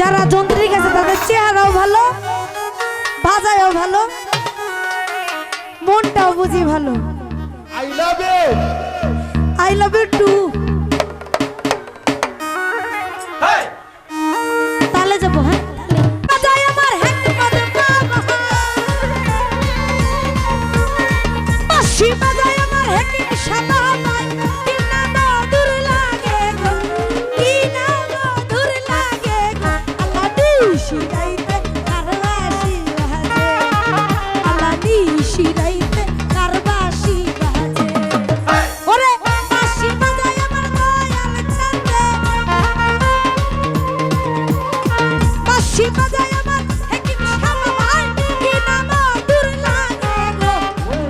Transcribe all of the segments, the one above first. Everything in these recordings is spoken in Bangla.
যারা যন্ত্রিক আছে তাদের চেহারাও ভালো, বাজায়ও ভালো, মনটাও বুঝি ভালো। I love you, I love you too. তাহলে যাবো। হ্যাঁ বাজায় আমার হ্যান্ড বাজে বাবা, বাঁশি বাজায় আমার হ্যান্ড সাদা বাই, কি না মধুর লাগে গো, কি না মধুর লাগে গো, আল্লাহ দিশি রাইতে কারবাসি বাজে, আল্লাহ দিশি রাইতে কারবাসি বাজে। ওরে বাঁশি বাজায় আমার দয়াল ছান্দে, বাঁশি বাজায় আমার হেকিম সাদা বাই, কি না মধুর লাগে গো,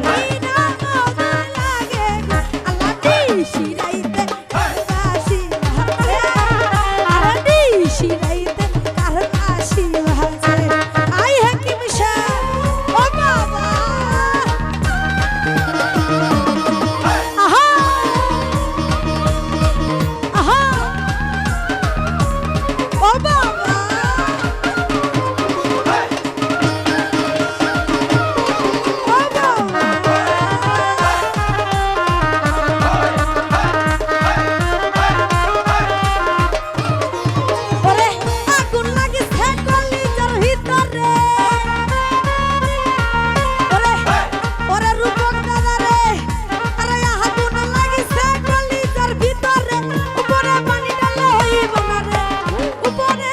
কি না মধুর লাগে গো, আল্লাহ দিশি রাইতে কারবাসি বাজে, আল্লাহ দিশি রাইতে কারবাসি বাজে। আই হেকিম সাহেব ও বাবা, আহা আহা ও বাবা, ও বাবা। ওরে আগুন লাগিছে কলিজার ভিতরে, ওরে ওরে রূপক দাদা রে, আরে আগুন লাগিছে কলিজার ভিতরে, উপরে পানি ঢালে হইব না রে, উপরে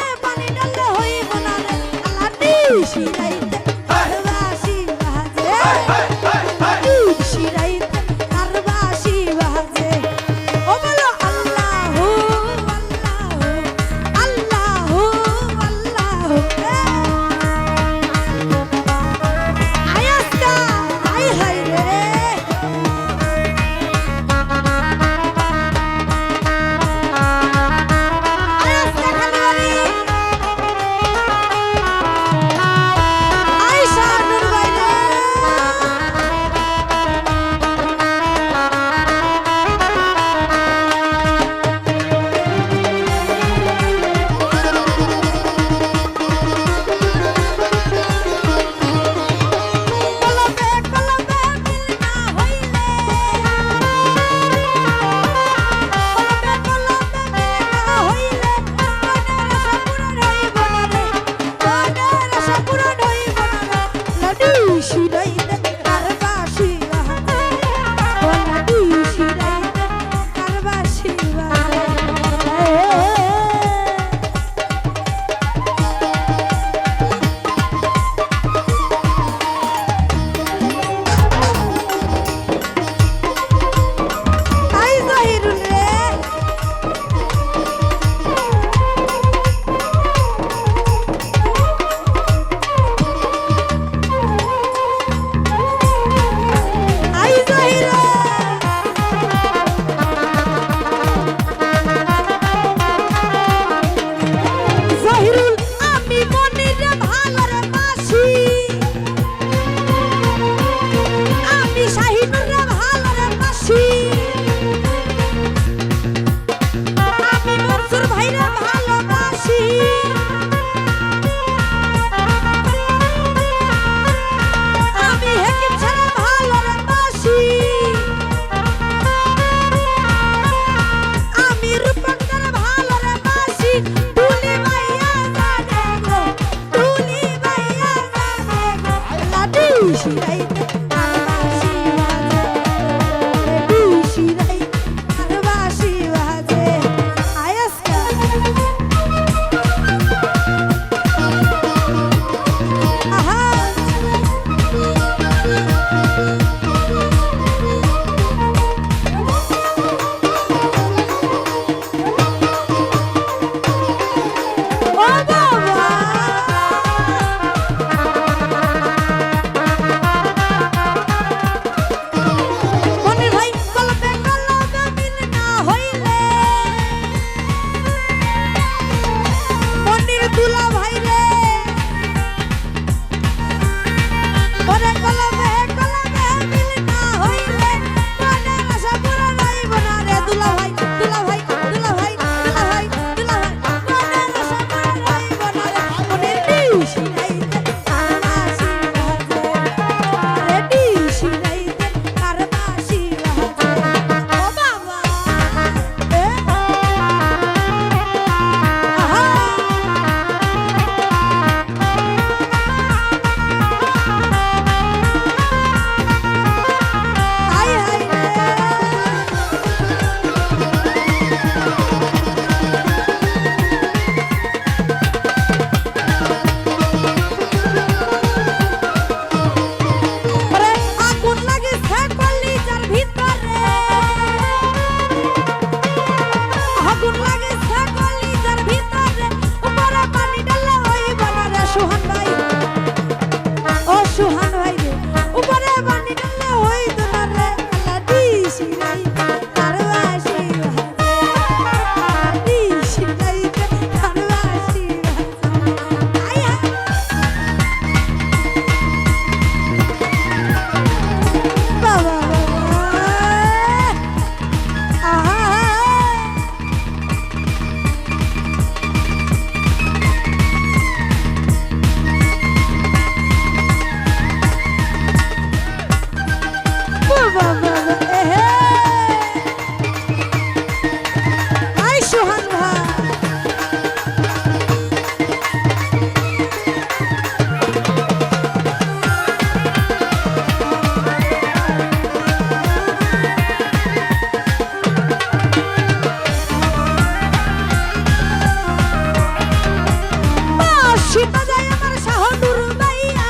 বাঁশি বাজায় আমার শাহনুর ভাইয়া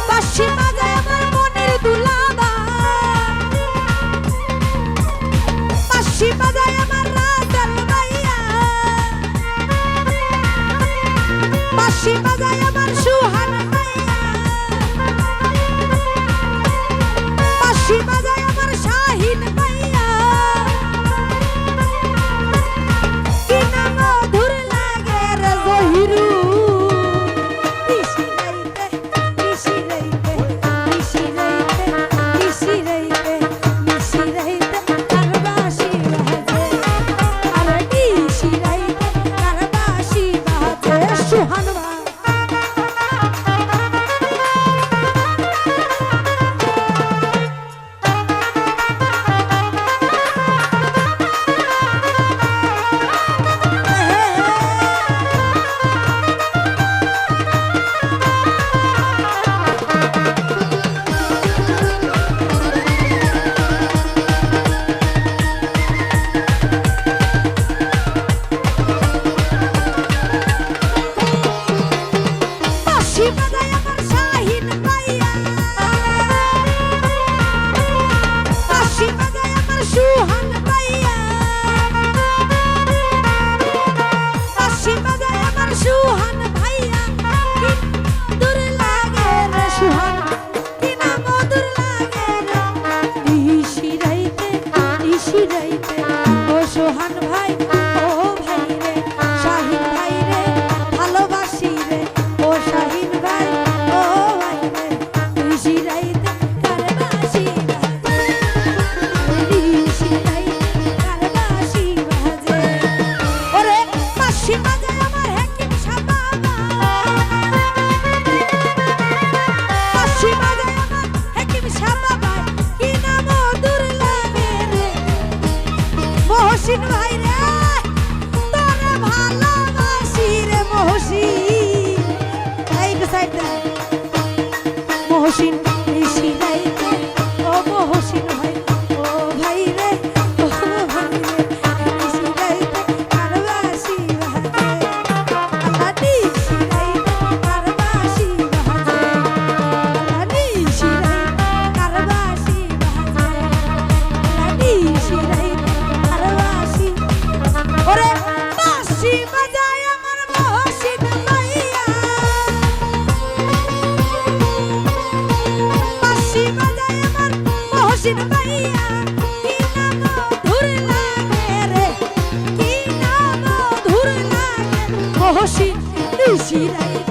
বাঁশি বাজায় আমার মনের দুলাবা বাঁশি বাজায় আমার রাজার ভাইয়া বাঁশি বাজায় আমার সুহান ভাইয়া বাঁশি বাজায় আমার শাহিন ভাইয়া কি না মধুর লাগে রে জহিরু নিশি রাইতে কার বাঁশি বাজে আরে নিশি রাইতে কার বাঁশি বাজে সুহান ভাই বাঁশি বাজায় আমার শাহিন ভাইয়া বাঁশি বাজায় আমার সুহান ভাইয়া বাঁশি বাজায় আমার সুহান ভাইয়া কি মধুর লাগে রে সুহান কি না মধুর লাগে রে নিশি রাইতে ও সুহান ভাই ও ভাই রে শাহিন ভাই রে ভালোবাসি রে ও শাহিন ভাই ও ভাই রে নিশি রাইতে কার বাঁশি বাজে নিশি রাইতে কার বাঁশি বাজে ওরে বাঁশি বাজায় আমার হাকিম শাহ বাবা বাঁশি বাজায় আমার হাকিম শাহ বাবা কি না মধুর লাগে রে মহসিন ভাই রে তোরে ভালোবাসি রে মহসিন এই সাইড মহসিন নিশি রাইতে ও মহসিন ভাই ও ভাই রে ও ভাই রে নিশি রাইতে কার বাঁশি বাজে আল্লাহ নিশি রাইতে কার বাঁশি বাজে আল্লাহ নিশি রাইতে কার বাঁশি বাজে আল্লাহ নিশি রাইতে কার বাঁশি ওরে বাঁশি বাজায় আমার মহসিন ভাইয়া বাঁশি বাজায় আমার মহসিন ভাইয়া কি না মধুর লাগে রে কি না মধুর লাগে মহসিন নিশি রাইতে